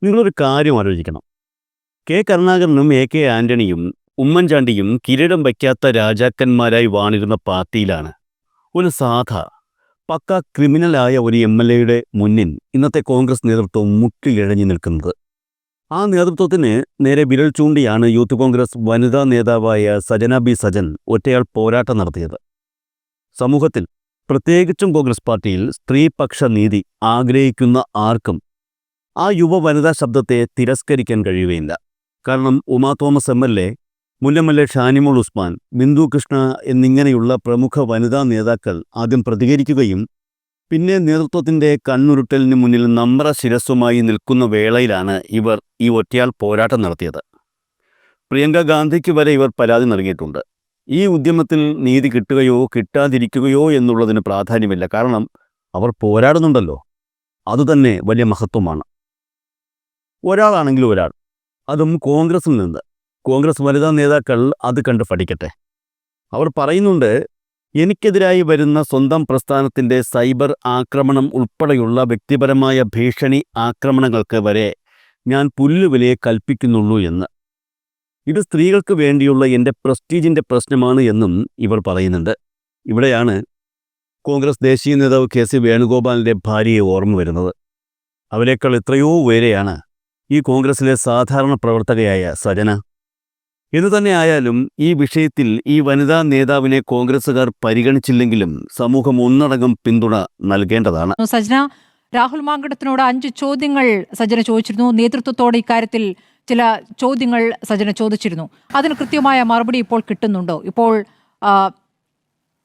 നിങ്ങളൊരു കാര്യം ആലോചിക്കണം. കെ കരുണാകരനും കെ ആന്റണിയും ഉമ്മൻചാണ്ടിയും കിരീടം വയ്ക്കാത്ത രാജാക്കന്മാരായി വാണിരുന്ന പാർട്ടിയിലാണ് ഒരു പക്ക ക്രിമിനലായ ഒരു MLA മുന്നിൽ ഇന്നത്തെ കോൺഗ്രസ് നേതൃത്വം മുട്ടിലിഴഞ്ഞു നിൽക്കുന്നത്. ആ നേതൃത്വത്തിന് നേരെ വിരൽ ചൂണ്ടിയാണ് യൂത്ത് കോൺഗ്രസ് വനിതാ നേതാവായ സജന ബി സജൻ ഒറ്റയാൾ പോരാട്ടം നടത്തിയത്. സമൂഹത്തിൽ, പ്രത്യേകിച്ചും കോൺഗ്രസ് പാർട്ടിയിൽ സ്ത്രീപക്ഷ നീതി ആഗ്രഹിക്കുന്ന ആർക്കും ആ യുവ വനിതാ ശബ്ദത്തെ തിരസ്കരിക്കാൻ കഴിയുകയില്ല. കാരണം ഉമാ തോമസ് MLA, മുൻ MLA ഷാനിമോൾ ഉസ്മാൻ, ബിന്ദു കൃഷ്ണ എന്നിങ്ങനെയുള്ള പ്രമുഖ വനിതാ നേതാക്കൾ ആദ്യം പ്രതികരിക്കുകയും പിന്നെ നേതൃത്വത്തിൻ്റെ കണ്ണുരുട്ടലിന് മുന്നിൽ നമ്ര ശിരസ്സുമായി നിൽക്കുന്ന വേളയിലാണ് ഇവർ ഈ ഒറ്റയാൾ പോരാട്ടം നടത്തിയത്. പ്രിയങ്ക ഗാന്ധിക്ക് വരെ ഇവർ പരാതി നൽകിയിട്ടുണ്ട്. ഈ ഉദ്യമത്തിൽ നീതി കിട്ടുകയോ കിട്ടാതിരിക്കുകയോ എന്നുള്ളതിന് പ്രാധാന്യമില്ല. കാരണം അവർ പോരാടുന്നുണ്ടല്ലോ, അതുതന്നെ വലിയ മഹത്വമാണ്. ഒരാളാണെങ്കിൽ ഒരാൾ, അതും കോൺഗ്രസിൽ നിന്ന്. കോൺഗ്രസ് വനിതാ നേതാക്കൾ അത് കണ്ട് പഠിക്കട്ടെ. അവർ പറയുന്നുണ്ട്, എനിക്കെതിരായി വരുന്ന സ്വന്തം പ്രസ്ഥാനത്തിൻ്റെ സൈബർ ആക്രമണം ഉൾപ്പെടെയുള്ള വ്യക്തിപരമായ ഭീഷണി ആക്രമണങ്ങൾക്ക് വരെ ഞാൻ പുല്ലുവിലയെ കൽപ്പിക്കുന്നുള്ളൂ എന്ന്. ഇത് സ്ത്രീകൾക്ക് വേണ്ടിയുള്ള എൻ്റെ പ്രസ്റ്റീജിൻ്റെ പ്രശ്നമാണ് എന്നും ഇവർ പറയുന്നുണ്ട്. ഇവിടെയാണ് കോൺഗ്രസ് ദേശീയ നേതാവ് KC വേണുഗോപാലിൻ്റെ ഭാര്യയെ ഓർമ്മ വരുന്നത്. അവരെക്കാൾ എത്രയോ ഉയരെയാണ് ഈ കോൺഗ്രസിലെ സാധാരണ പ്രവർത്തകയായ സജന. എന്തു തന്നെ ആയാലും ഈ വിഷയത്തിൽ ഈ വനിതാ നേതാവിനെ കോൺഗ്രസുകാർ പരിഗണിച്ചില്ലെങ്കിലും സമൂഹം ഒന്നടങ്കം പിന്തുണ നൽകേണ്ടതാണ്. സജന, രാഹുൽ മാങ്കടത്തിനോട് 5 ചോദ്യങ്ങൾ സജന ചോദിച്ചിരുന്നു. നേതൃത്വത്തോട് ഇക്കാര്യത്തിൽ ചില ചോദ്യങ്ങൾ സജന ചോദിച്ചിരുന്നു. അതിന് കൃത്യമായ മറുപടി ഇപ്പോൾ കിട്ടുന്നുണ്ടോ? ഇപ്പോൾ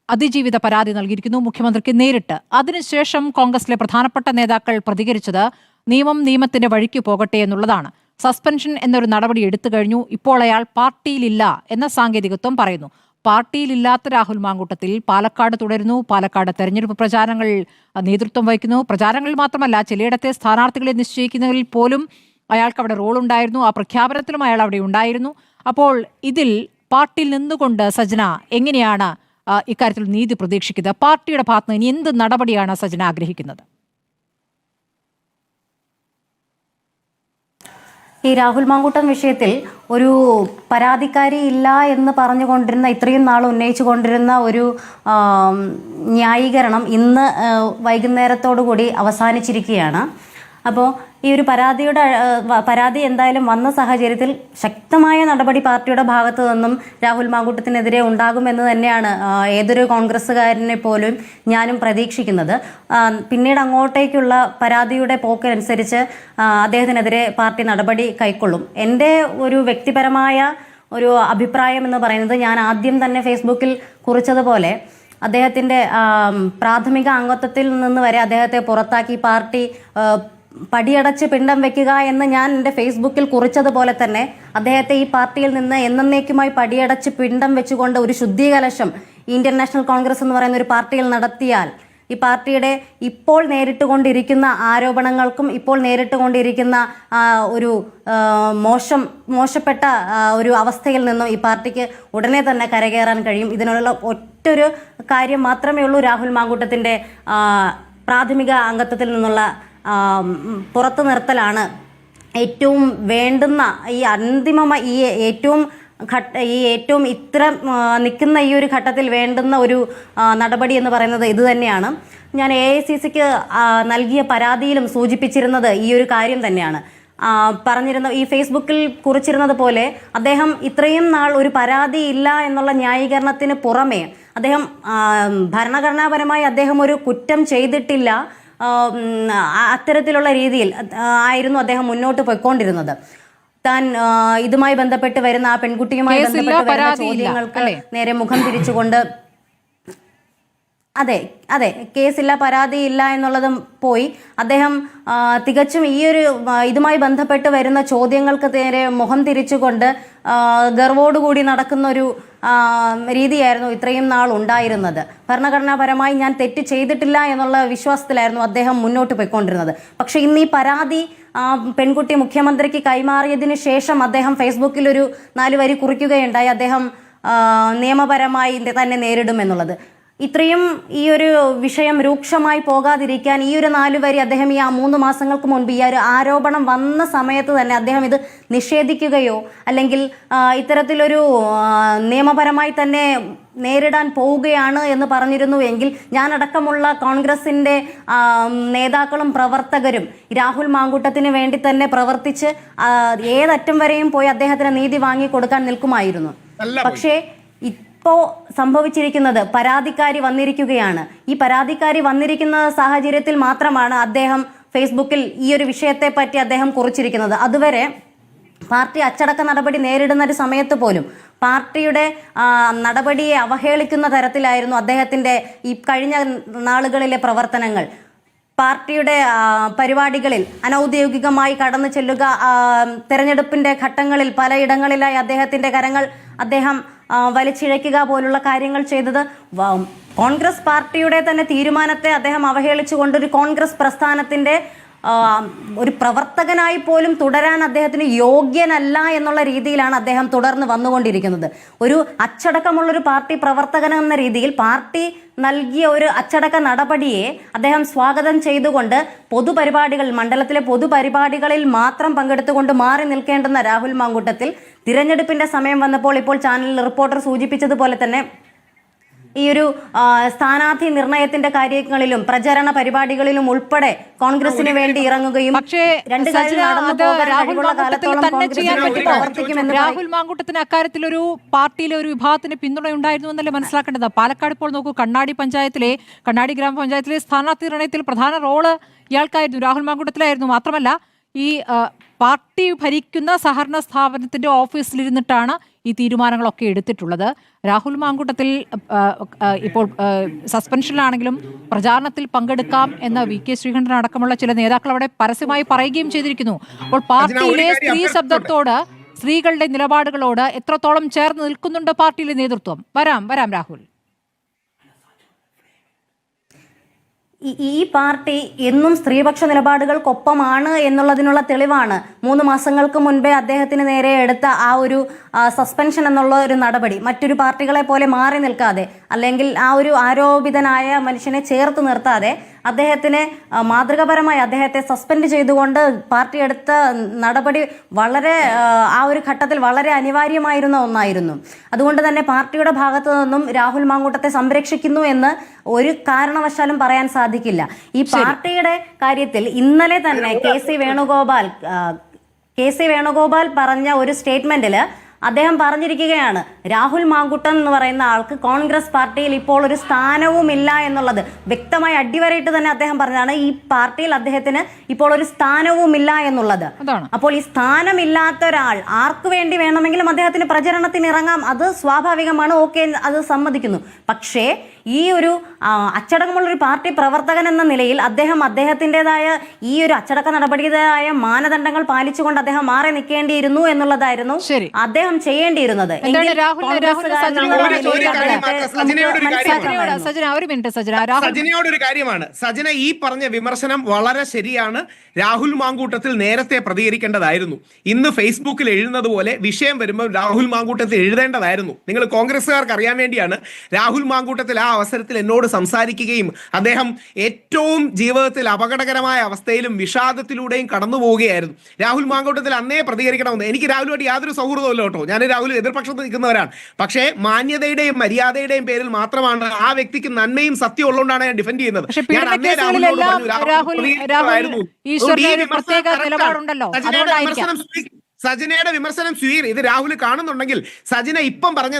അതിജീവിത പരാതി നൽകിയിരിക്കുന്നു മുഖ്യമന്ത്രിക്ക് നേരിട്ട്. അതിനുശേഷം കോൺഗ്രസിലെ പ്രധാനപ്പെട്ട നേതാക്കൾ പ്രതികരിച്ചത് നിയമത്തിന്റെ വഴിക്ക് പോകട്ടെ എന്നുള്ളതാണ്. സസ്പെൻഷൻ എന്നൊരു നടപടി എടുത്തു കഴിഞ്ഞു. ഇപ്പോൾ അയാൾ പാർട്ടിയിലില്ല എന്ന സാങ്കേതികത്വം പറയുന്നു. പാർട്ടിയിലില്ലാത്ത രാഹുൽ മാങ്കൂട്ടത്തിൽ പാലക്കാട് തുടരുന്നു. പാലക്കാട് തെരഞ്ഞെടുപ്പ് പ്രചാരണങ്ങൾ നേതൃത്വം വഹിക്കുന്നു. പ്രചാരണങ്ങളിൽ മാത്രമല്ല, ചിലയിടത്തെ സ്ഥാനാർത്ഥികളെ നിശ്ചയിക്കുന്നതിൽ പോലും അയാൾക്ക് അവിടെ റോളുണ്ടായിരുന്നു. ആ പ്രഖ്യാപനത്തിലും അയാൾ അവിടെ ഉണ്ടായിരുന്നു. അപ്പോൾ ഇതിൽ പാർട്ടിയിൽ നിന്നുകൊണ്ട് സജന എങ്ങനെയാണ് ഇക്കാര്യത്തിൽ നീതി പ്രതീക്ഷിക്കുന്നത്? പാർട്ടിയുടെ ഭാഗത്ത് ഇനി എന്ത് നടപടിയാണ് സജന ആഗ്രഹിക്കുന്നത്? ഈ രാഹുൽ മാങ്കൂട്ടം വിഷയത്തിൽ ഒരു പരാതിക്കാരി ഇല്ല എന്ന് പറഞ്ഞുകൊണ്ടിരുന്ന, ഇത്രയും നാൾ ഉന്നയിച്ചു കൊണ്ടിരുന്ന ഒരു ന്യായീകരണം ഇന്ന് വൈകുന്നേരത്തോടു കൂടി അവസാനിച്ചിരിക്കുകയാണ്. അപ്പോൾ ഈ ഒരു പരാതി എന്തായാലും വന്ന സാഹചര്യത്തിൽ ശക്തമായ നടപടി പാർട്ടിയുടെ ഭാഗത്തു നിന്നും രാഹുൽ മാങ്കൂട്ടത്തിനെതിരെ ഉണ്ടാകുമെന്ന് തന്നെയാണ് ഏതൊരു കോൺഗ്രസ്സുകാരനെ പോലും ഞാനും പ്രതീക്ഷിക്കുന്നത്. പിന്നീട് അങ്ങോട്ടേക്കുള്ള പരാതിയുടെ പോക്കനുസരിച്ച് അദ്ദേഹത്തിനെതിരെ പാർട്ടി നടപടി കൈക്കൊള്ളും. എൻ്റെ ഒരു വ്യക്തിപരമായ ഒരു അഭിപ്രായം എന്ന് പറയുന്നത്, ഞാൻ ആദ്യം തന്നെ ഫേസ്ബുക്കിൽ കുറിച്ചതുപോലെ അദ്ദേഹത്തിൻ്റെ പ്രാഥമിക അംഗത്വത്തിൽ നിന്ന് വരെ അദ്ദേഹത്തെ പുറത്താക്കി പാർട്ടി പടിയടച്ച് പിണ്ടം വെക്കുക എന്ന് ഞാൻ എൻ്റെ ഫേസ്ബുക്കിൽ കുറിച്ചതുപോലെ തന്നെ അദ്ദേഹത്തെ ഈ പാർട്ടിയിൽ നിന്ന് എന്നേക്കുമായി പടിയടച്ച് പിണ്ടം വെച്ചുകൊണ്ട് ഒരു ശുദ്ധീകലശം ഇന്ത്യൻ നാഷണൽ കോൺഗ്രസ് എന്ന് പറയുന്ന ഒരു പാർട്ടിയിൽ നടത്തിയാൽ ഈ പാർട്ടിയുടെ ഇപ്പോൾ നേരിട്ടുകൊണ്ടിരിക്കുന്ന ആരോപണങ്ങൾക്കും ഇപ്പോൾ നേരിട്ടുകൊണ്ടിരിക്കുന്ന ഒരു മോശപ്പെട്ട ഒരു അവസ്ഥയിൽ നിന്നും ഈ പാർട്ടിക്ക് ഉടനെ തന്നെ കരകയറാൻ കഴിയും. ഇതിനുള്ള ഒറ്റൊരു കാര്യം മാത്രമേ ഉള്ളൂ, രാഹുൽ മാങ്കൂട്ടത്തിൻ്റെ പ്രാഥമിക അംഗത്വത്തിൽ നിന്നുള്ള പുറത്തു നിർത്തലാണ് ഏറ്റവും വേണ്ടുന്ന. ഈ അന്തിമമായി ഈ ഏറ്റവും ഇത്ര നിൽക്കുന്ന ഈ ഒരു ഘട്ടത്തിൽ വേണ്ടുന്ന ഒരു നടപടി എന്ന് പറയുന്നത് ഇത് തന്നെയാണ്. ഞാൻ AICCക്ക് നൽകിയ പരാതിയിലും സൂചിപ്പിച്ചിരുന്നത് ഈ ഒരു കാര്യം തന്നെയാണ്. പറഞ്ഞിരുന്ന, ഈ ഫേസ്ബുക്കിൽ കുറിച്ചിരുന്നത് പോലെ അദ്ദേഹം ഇത്രയും നാൾ ഒരു പരാതി ഇല്ല എന്നുള്ള ന്യായീകരണത്തിന് പുറമെ അദ്ദേഹം ഭരണഘടനാപരമായി അദ്ദേഹം ഒരു കുറ്റം ചെയ്തിട്ടില്ല, അത്തരത്തിലുള്ള രീതിയിൽ ആയിരുന്നു അദ്ദേഹം മുന്നോട്ട് പോയിക്കൊണ്ടിരുന്നത്. താൻ ഇതുമായി ബന്ധപ്പെട്ട് വരുന്ന ആ പെൺകുട്ടിയുമായി ബന്ധപ്പെട്ട് വരുന്ന ചോദ്യങ്ങൾക്ക് നേരെ മുഖം തിരിച്ചുകൊണ്ട് അതെ കേസില്ല, പരാതിയില്ല എന്നുള്ളതും പോയി അദ്ദേഹം തികച്ചും ഈ ഒരു ഇതുമായി ബന്ധപ്പെട്ട് വരുന്ന ചോദ്യങ്ങൾക്ക് നേരെ മുഖം തിരിച്ചുകൊണ്ട് ഗർവോടുകൂടി നടക്കുന്ന ഒരു രീതിയായിരുന്നു ഇത്രയും നാൾ ഉണ്ടായിരുന്നത്. ഭരണഘടനാപരമായി ഞാൻ തെറ്റ് ചെയ്തിട്ടില്ല എന്നുള്ള വിശ്വാസത്തിലായിരുന്നു അദ്ദേഹം മുന്നോട്ട് പോയിക്കൊണ്ടിരുന്നത്. പക്ഷേ ഇന്ന് ഈ പരാതി പെൺകുട്ടി മുഖ്യമന്ത്രിക്ക് കൈമാറിയതിനു ശേഷം അദ്ദേഹം ഫേസ്ബുക്കിൽ ഒരു 4 വരി കുറിക്കുകയുണ്ടായി, അദ്ദേഹം നിയമപരമായി തന്നെ നേരിടുമെന്നുള്ളത്. ഇത്രയും ഈ ഒരു വിഷയം രൂക്ഷമായി പോകാതിരിക്കാൻ ഈ ഒരു 4 വരി അദ്ദേഹം ഈ 3 മാസങ്ങൾക്ക് മുൻപ് ഈ ഒരു ആരോപണം വന്ന സമയത്ത് തന്നെ അദ്ദേഹം ഇത് നിഷേധിക്കുകയോ അല്ലെങ്കിൽ ഇത്തരത്തിലൊരു നിയമപരമായി തന്നെ നേരിടാൻ പോവുകയാണ് എന്ന് പറഞ്ഞിരുന്നു എങ്കിൽ ഞാനടക്കമുള്ള കോൺഗ്രസിൻ്റെ നേതാക്കളും പ്രവർത്തകരും രാഹുൽ മാങ്കൂട്ടത്തിന് വേണ്ടി തന്നെ പ്രവർത്തിച്ച് ഏതറ്റം വരെയും പോയി അദ്ദേഹത്തിന് നീതി വാങ്ങിക്കൊടുക്കാൻ നിൽക്കുമായിരുന്നു. പക്ഷേ ഇപ്പോൾ സംഭവിച്ചിരിക്കുന്നത് പരാതിക്കാരി വന്നിരിക്കുകയാണ്. ഈ പരാതിക്കാരി വന്നിരിക്കുന്ന സാഹചര്യത്തിൽ മാത്രമാണ് അദ്ദേഹം ഫേസ്ബുക്കിൽ ഈ ഒരു വിഷയത്തെ പറ്റി അദ്ദേഹം കുറിച്ചിരിക്കുന്നത്. അതുവരെ പാർട്ടി അച്ചടക്ക നടപടി നേരിടുന്ന ഒരു സമയത്ത് പോലും പാർട്ടിയുടെ നടപടിയെ അവഹേളിക്കുന്ന തരത്തിലായിരുന്നു അദ്ദേഹത്തിൻ്റെ ഈ കഴിഞ്ഞ നാളുകളിലെ പ്രവർത്തനങ്ങൾ. പാർട്ടിയുടെ പരിപാടികളിൽ അനൗദ്യോഗികമായി കടന്നു ചെല്ലുക, തെരഞ്ഞെടുപ്പിൻ്റെ ഘട്ടങ്ങളിൽ പലയിടങ്ങളിലായി അദ്ദേഹത്തിൻ്റെ കരങ്ങൾ അദ്ദേഹം വലിച്ചിഴയ്ക്കുക പോലുള്ള കാര്യങ്ങൾ ചെയ്തത് കോൺഗ്രസ് പാർട്ടിയുടെ തന്നെ തീരുമാനത്തെ അദ്ദേഹം അവഹേളിച്ചുകൊണ്ടൊരു കോൺഗ്രസ് പ്രസ്ഥാനത്തിൻ്റെ ഒരു പ്രവർത്തകനായി പോലും തുടരാൻ അദ്ദേഹത്തിന് യോഗ്യനല്ല എന്നുള്ള രീതിയിലാണ് അദ്ദേഹം തുടർന്ന് വന്നുകൊണ്ടിരിക്കുന്നത്. ഒരു അച്ചടക്കമുള്ളൊരു പാർട്ടി പ്രവർത്തകൻ എന്ന രീതിയിൽ പാർട്ടി നൽകിയ ഒരു അച്ചടക്ക നടപടിയെ അദ്ദേഹം സ്വാഗതം ചെയ്തുകൊണ്ട് മണ്ഡലത്തിലെ പൊതുപരിപാടികളിൽ മാത്രം പങ്കെടുത്തുകൊണ്ട് മാറി നിൽക്കേണ്ടുന്ന രാഹുൽ മാങ്കൂട്ടത്തിൽ തിരഞ്ഞെടുപ്പിന്റെ സമയം വന്നപ്പോൾ ഇപ്പോൾ ചാനലിൽ റിപ്പോർട്ടർ സൂചിപ്പിച്ചതുപോലെ തന്നെ ഈ ഒരു സ്ഥാനാർത്ഥി നിർണയത്തിന്റെ കാര്യങ്ങളിലും പ്രചരണ പരിപാടികളിലും ഉൾപ്പെടെ കോൺഗ്രസിന് വേണ്ടി ഇറങ്ങുകയും രാഹുൽ മാങ്കൂട്ടത്തിന് അക്കാര്യത്തിൽ ഒരു പാർട്ടിയിലെ ഒരു വിഭാഗത്തിന് പിന്തുണ ഉണ്ടായിരുന്നു എന്നല്ലേ മനസ്സിലാക്കേണ്ടത്. പാലക്കാട് ഇപ്പോൾ നോക്കൂ, കണ്ണാടി ഗ്രാമപഞ്ചായത്തിലെ സ്ഥാനാർത്ഥി നിർണയത്തിൽ പ്രധാന റോള് ഇയാൾക്കായിരുന്നു, രാഹുൽ മാങ്കൂട്ടത്തിലായിരുന്നു. മാത്രമല്ല ഈ പാർട്ടി ഭരിക്കുന്ന സഹകരണ സ്ഥാപനത്തിന്റെ ഓഫീസിലിരുന്നിട്ടാണ് ഈ തീരുമാനങ്ങളൊക്കെ എടുത്തിട്ടുള്ളത്. രാഹുൽ മാങ്കൂട്ടത്തിൽ ഇപ്പോൾ സസ്പെൻഷനിലാണെങ്കിലും പ്രചാരണത്തിൽ പങ്കെടുക്കാം എന്ന VK ശ്രീകണ്ഠൻ അടക്കമുള്ള ചില നേതാക്കൾ അവിടെ പരസ്യമായി പറയുകയും ചെയ്തിരിക്കുന്നു. അപ്പോൾ പാർട്ടിയിലെ സ്ത്രീ ശബ്ദത്തോട്, സ്ത്രീകളുടെ നിലപാടുകളോട് എത്രത്തോളം ചേർന്ന് നിൽക്കുന്നുണ്ട് പാർട്ടിയിലെ നേതൃത്വം? വരാം രാഹുൽ. ഈ പാർട്ടി എന്നും സ്ത്രീപക്ഷ നിലപാടുകൾക്കൊപ്പമാണ് എന്നുള്ളതിനുള്ള തെളിവാണ് 3 മാസങ്ങൾക്ക് മുൻപേ അദ്ദേഹത്തിന് നേരെ എടുത്ത ആ ഒരു സസ്പെൻഷൻ എന്നുള്ള ഒരു നടപടി. മറ്റൊരു പാർട്ടികളെ പോലെ മാറി നിൽക്കാതെ അല്ലെങ്കിൽ ആ ഒരു ആരോപിതനായ മനുഷ്യനെ ചേർത്ത് നിർത്താതെ അദ്ദേഹത്തിന് മാതൃകാപരമായി അദ്ദേഹത്തെ സസ്പെൻഡ് ചെയ്തുകൊണ്ട് പാർട്ടി എടുത്ത നടപടി വളരെ ആ ഒരു ഘട്ടത്തിൽ വളരെ അനിവാര്യമായിരുന്ന ഒന്നായിരുന്നു. അതുകൊണ്ട് തന്നെ പാർട്ടിയുടെ ഭാഗത്തു നിന്നും രാഹുൽ മാങ്കൂട്ടത്തെ സംരക്ഷിക്കുന്നു എന്ന് ഒരു കാരണവശാലും പറയാൻ സാധിക്കില്ല. ഈ പാർട്ടിയുടെ കാര്യത്തിൽ ഇന്നലെ തന്നെ കെ സി വേണുഗോപാൽ പറഞ്ഞ ഒരു സ്റ്റേറ്റ്മെന്റിൽ അദ്ദേഹം പറഞ്ഞിരിക്കുകയാണ്, രാഹുൽ മാങ്കൂട്ടൻ എന്ന് പറയുന്ന ആൾക്ക് കോൺഗ്രസ് പാർട്ടിയിൽ ഇപ്പോൾ ഒരു സ്ഥാനവുമില്ല എന്നുള്ളത് വ്യക്തമായി അടിവരയിട്ട് തന്നെ അദ്ദേഹം പറഞ്ഞതാണ്. ഈ പാർട്ടിയിൽ അദ്ദേഹത്തിന് ഇപ്പോൾ ഒരു സ്ഥാനവുമില്ല എന്നുള്ളത്. അപ്പോൾ ഈ സ്ഥാനമില്ലാത്ത ഒരാൾ ആർക്കു വേണ്ടി വേണമെങ്കിലും അദ്ദേഹത്തിന് പ്രചരണത്തിന് ഇറങ്ങാം, അത് സ്വാഭാവികമാണ്, ഓക്കെ, അത് സമ്മതിക്കുന്നു. പക്ഷേ ഈ ഒരു അച്ചടക്കമുള്ളൊരു പാർട്ടി പ്രവർത്തകൻ എന്ന നിലയിൽ അദ്ദേഹത്തിൻ്റെതായ ഈ ഒരു അച്ചടക്ക നടപടിയുടേതായ മാനദണ്ഡങ്ങൾ പാലിച്ചുകൊണ്ട് അദ്ദേഹം മാറി നിൽക്കേണ്ടിയിരുന്നു എന്നുള്ളതായിരുന്നു അദ്ദേഹം ചെയ്യേണ്ടിയിരുന്നത്. സജനയോടൊരു കാര്യമാണ്. സജന ഈ പറഞ്ഞ വിമർശനം വളരെ ശരിയാണ്. രാഹുൽ മാങ്കൂട്ടത്തിൽ നേരത്തെ പ്രതികരിക്കേണ്ടതായിരുന്നു. ഇന്ന് ഫേസ്ബുക്കിൽ എഴുതുന്നത് പോലെ വിഷയം വരുമ്പോൾ രാഹുൽ മാങ്കൂട്ടത്തിൽ എഴുതേണ്ടതായിരുന്നു. നിങ്ങൾ കോൺഗ്രസ്സുകാർക്ക് അറിയാൻ വേണ്ടിയാണ് രാഹുൽ മാങ്കൂട്ടത്തിൽ ആ അവസരത്തിൽ എന്നോട് സംസാരിക്കുകയും അദ്ദേഹം ഏറ്റവും ജീവിതത്തിൽ അപകടകരമായ അവസ്ഥയിലും വിഷാദത്തിലൂടെയും കടന്നു പോവുകയായിരുന്നു. രാഹുൽ മാങ്കൂട്ടത്തിൽ അന്നേ പ്രതികരിക്കണമെന്ന്. എനിക്ക് രാഹുലുമായിട്ട് യാതൊരു സൗഹൃദമല്ലോ കേട്ടോ, ഞാൻ രാഹുൽ എതിർപക്ഷത്ത് നിൽക്കുന്നവരാണ്. പക്ഷേ മാന്യതയുടെയും മര്യാദയുടെയും പേരിൽ മാത്രമാണ് ആ വ്യക്തിക്ക് നന്മയും സത്യം ഉള്ളതുകൊണ്ടാണ് ഞാൻ ഡിഫെൻഡ് ചെയ്യുന്നത്. ഞാൻ അന്നേ രാഹുലിനോട് പറഞ്ഞു, സജനയുടെ വിമർശനം ഇത് രാഹുൽ കാണുന്നുണ്ടെങ്കിൽ സജന ഇപ്പം പറഞ്ഞ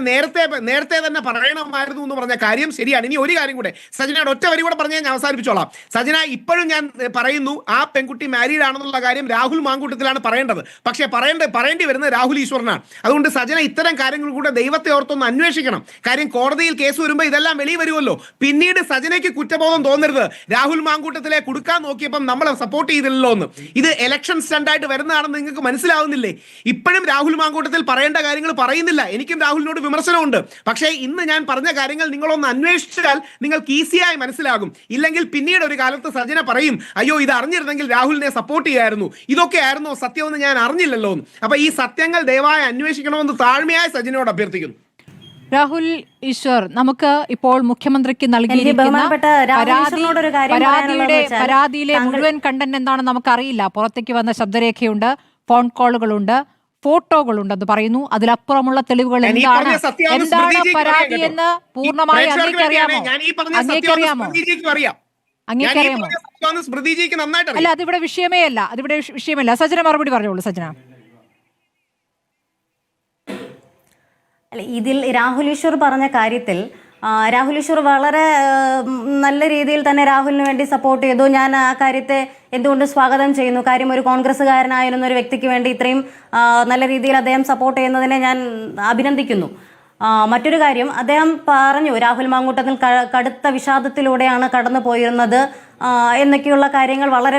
നേരത്തെ തന്നെ പറയണമായിരുന്നു എന്ന് പറഞ്ഞ കാര്യം ശരിയാണ്. ഇനി ഒരു കാര്യം കൂടെ, സജനയുടെ ഒറ്റ വരി കൂടെ പറഞ്ഞാൽ ഞാൻ അവസാനിപ്പിച്ചോളാം. സജന ഇപ്പോഴും ഞാൻ പറയുന്നു, ആ പെൺകുട്ടി മാരീഡ് ആണെന്നുള്ള കാര്യം രാഹുൽ മാങ്കൂട്ടത്തിലാണ് പറയേണ്ടത്. പക്ഷേ പറയേണ്ടി വരുന്നത് രാഹുൽ ഈശ്വറിനാണ്. അതുകൊണ്ട് സജന ഇത്തരം കാര്യങ്ങൾ കൂടെ ദൈവത്തെ ഓർത്തൊന്ന് അന്വേഷിക്കണം. കാര്യം കോടതിയിൽ കേസ് വരുമ്പോൾ ഇതെല്ലാം വെളി വരുമല്ലോ. പിന്നീട് സജനയ്ക്ക് കുറ്റബോധം തോന്നരുത്, രാഹുൽ മാങ്കൂട്ടത്തിലെ കൊടുക്കാൻ നോക്കിയപ്പം നമ്മളെ സപ്പോർട്ട് ചെയ്തില്ലല്ലോ എന്ന്. ഇത് ഇലക്ഷൻ സ്റ്റണ്ടായിട്ട് വരുന്നതാണെന്ന് നിങ്ങൾക്ക് മനസ്സിലാവുന്നില്ലേ? ഇപ്പോഴും രാഹുൽ മാങ്കൂട്ടത്തിൽ പറയേണ്ട കാര്യങ്ങൾ പറയുന്നില്ല. എനിക്കും രാഹുലിനോട് വിമർശനമുണ്ട്. പക്ഷേ ഇന്ന് ഞാൻ പറഞ്ഞ കാര്യങ്ങൾ നിങ്ങളൊന്ന് അന്വേഷിച്ചാൽ നിങ്ങൾക്ക് ഈസിയായി മനസ്സിലാകും. ഇല്ലെങ്കിൽ പിന്നീട് ഒരു കാലത്ത് സജന പറയും, അയ്യോ ഇത് അറിഞ്ഞിരുന്നെങ്കിൽ രാഹുലിനെ സപ്പോർട്ട് ചെയ്യായിരുന്നു, ഇതൊക്കെ ആയിരുന്നോ സത്യമെന്ന് ഞാൻ അറിഞ്ഞില്ലല്ലോ എന്ന്. അപ്പൊ ഈ സത്യങ്ങൾ ദയവായി അന്വേഷിക്കണമെന്ന് താഴ്മയായി സജനയോട് അഭ്യർത്ഥിക്കുന്നു. രാഹുൽ ഈശ്വർ, നമുക്ക് ഇപ്പോൾ മുഖ്യമന്ത്രിക്ക് നൽകിയിരിക്കുന്ന ബഹുമാനപ്പെട്ട രാഹുൽ ഈശ്വറിനോടൊരു കാര്യം പറയാനുള്ളതെന്ന് വെച്ചാൽ പരാതിയിലെ മുഴുവൻ കണ്ടന്റ് എന്താണെന്ന് നമുക്കറിയില്ല. പുറത്തേക്ക് വന്ന ശബ്ദരേഖയുണ്ട്, ഫോൺ കോളുകളുണ്ട്, ഫോട്ടോകളുണ്ടെന്ന് പറയുന്നു. അതിലപ്പുറമുള്ള തെളിവുകൾ എന്താണ് പരാതി എന്ന് പൂർണ്ണമായി അങ്ങേക്കറിയാമോ? അല്ല, അതിവിടെ വിഷയമേ അല്ല, അതിവിടെ വിഷയമല്ല. സജന മറുപടി പറഞ്ഞോളൂ. സജന, അല്ല, ഇതിൽ രാഹുൽ ഈശ്വർ പറഞ്ഞ കാര്യത്തിൽ രാഹുൽ ഈശ്വർ വളരെ നല്ല രീതിയിൽ തന്നെ രാഹുലിന് വേണ്ടി സപ്പോർട്ട് ചെയ്തു. ഞാൻ ആ കാര്യത്തെ എന്തുകൊണ്ട് സ്വാഗതം ചെയ്യുന്നു. കാര്യം, ഒരു കോൺഗ്രസ്സുകാരനായിരുന്ന ഒരു വ്യക്തിക്ക് വേണ്ടി ഇത്രയും നല്ല രീതിയിൽ അദ്ദേഹം സപ്പോർട്ട് ചെയ്യുന്നതിനെ ഞാൻ അഭിനന്ദിക്കുന്നു. മറ്റൊരു കാര്യം, അദ്ദേഹം പറഞ്ഞു രാഹുൽ മാങ്കൂട്ടത്തിൽ കടുത്ത വിഷാദത്തിലൂടെയാണ് കടന്നു പോയിരുന്നത് എന്നൊക്കെയുള്ള കാര്യങ്ങൾ വളരെ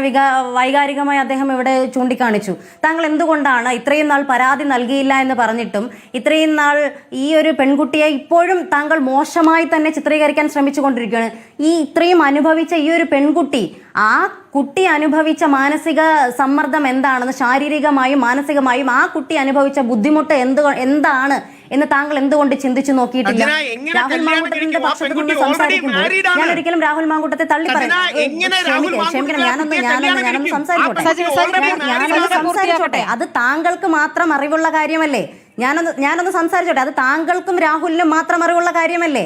വൈകാരികമായി അദ്ദേഹം ഇവിടെ ചൂണ്ടിക്കാണിച്ചു. താങ്കൾ എന്തുകൊണ്ടാണ് ഇത്രയും നാൾ പരാതി നൽകിയില്ല എന്ന് പറഞ്ഞിട്ടും ഇത്രയും നാൾ ഈ ഒരു പെൺകുട്ടിയെ ഇപ്പോഴും താങ്കൾ മോശമായി തന്നെ ചിത്രീകരിക്കാൻ ശ്രമിച്ചുകൊണ്ടിരിക്കുകയാണ്? ഈ ഇത്രയും അനുഭവിച്ച ഈ ഒരു പെൺകുട്ടി, ആ കുട്ടി അനുഭവിച്ച മാനസിക സമ്മർദ്ദം എന്താണെന്ന്, ശാരീരികമായും മാനസികമായും ആ കുട്ടി അനുഭവിച്ച ബുദ്ധിമുട്ട് എന്താണ് എന്ന് താങ്കൾ എന്തുകൊണ്ട് ചിന്തിച്ചു നോക്കിയിട്ടില്ല? രാഹുൽ മാങ്കൂട്ടത്തിന്റെ പക്ഷത്ത് നിന്ന് സംസാരിക്കുമ്പോൾ ഞാൻ ഒരിക്കലും രാഹുൽ മാങ്കൂട്ടത്തെ തള്ളി ഞാനൊന്ന് സംസാരിച്ചോട്ടെ. അത് താങ്കൾക്ക് മാത്രം അറിവുള്ള കാര്യമല്ലേ? ഞാനൊന്ന് സംസാരിച്ചോട്ടെ. അത് താങ്കൾക്കും രാഹുലിനും മാത്രം അറിവുള്ള കാര്യമല്ലേ?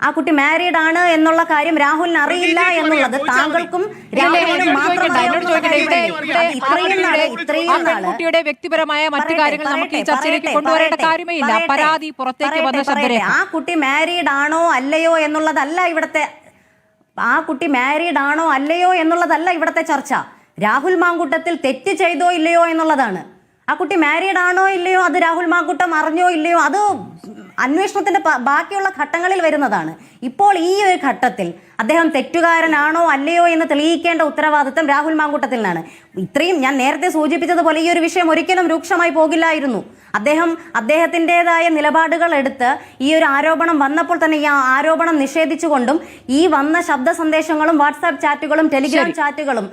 ആ കുട്ടി മാരീഡ് ആണ് എന്നുള്ള കാര്യം രാഹുലിന് അറിയില്ല എന്നുള്ളത് താങ്കൾക്കും രാഹുലിനും മാത്രം കുട്ടിയുടെ വ്യക്തിപരമായ മറ്റു കാര്യങ്ങൾ നമുക്ക് ഈ ചർച്ചയിലേക്ക് കൊണ്ടുവരേണ്ട കാര്യമേ ഇല്ല. പരാതി പുറത്തേക്ക് വന്ന ശബ്ദരേഖ. ആ കുട്ടി മാരീഡ് ആണോ അല്ലയോ എന്നുള്ളതല്ല ഇവിടുത്തെ ചർച്ച. രാഹുൽ മാങ്കൂട്ടത്തിൽ തെറ്റ് ചെയ്തോ ഇല്ലയോ എന്നുള്ളതാണ്. ആ കുട്ടി മാരീഡ് ആണോ ഇല്ലയോ, അത് രാഹുൽ മാങ്കൂട്ടം അറിഞ്ഞോ ഇല്ലയോ, അത് അന്വേഷണത്തിന്റെ ബാക്കിയുള്ള ഘട്ടങ്ങളിൽ വരുന്നതാണ്. ഇപ്പോൾ ഈ ഒരു ഘട്ടത്തിൽ അദ്ദേഹം തെറ്റുകാരനാണോ അല്ലയോ എന്ന് തെളിയിക്കേണ്ട ഉത്തരവാദിത്തം രാഹുൽ മാങ്കൂട്ടത്തിനാണ്. ഇത്രയും ഞാൻ നേരത്തെ സൂചിപ്പിച്ചതുപോലെ ഈ ഒരു വിഷയം ഒരിക്കലും രൂക്ഷമായി പോകില്ലായിരുന്നു. അദ്ദേഹത്തിൻ്റെതായ നിലപാടുകൾ എടുത്ത് ഈ ഒരു ആരോപണം വന്നപ്പോൾ തന്നെ ഈ ആരോപണം നിഷേധിച്ചുകൊണ്ടും ഈ വന്ന ശബ്ദ സന്ദേശങ്ങളും വാട്സാപ്പ് ചാറ്റുകളും ടെലിഗ്രാം ചാറ്റുകളും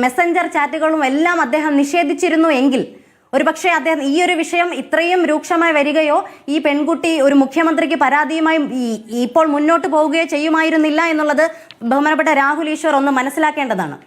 മെസ്സഞ്ചർ ചാറ്റുകളും എല്ലാം അദ്ദേഹം നിഷേധിച്ചിരുന്നു എങ്കിൽ ഒരുപക്ഷെ അദ്ദേഹം ഈ ഒരു വിഷയം ഇത്രയും രൂക്ഷമായി വരികയോ ഈ പെൺകുട്ടി ഒരു മുഖ്യമന്ത്രിക്ക് പരാതിയുമായി ഇപ്പോൾ മുന്നോട്ട് പോവുകയോ ചെയ്യുമായിരുന്നില്ല എന്നുള്ളത് ബഹുമാനപ്പെട്ട രാഹുൽ ഈശ്വർ ഒന്ന് മനസ്സിലാക്കേണ്ടതാണ്.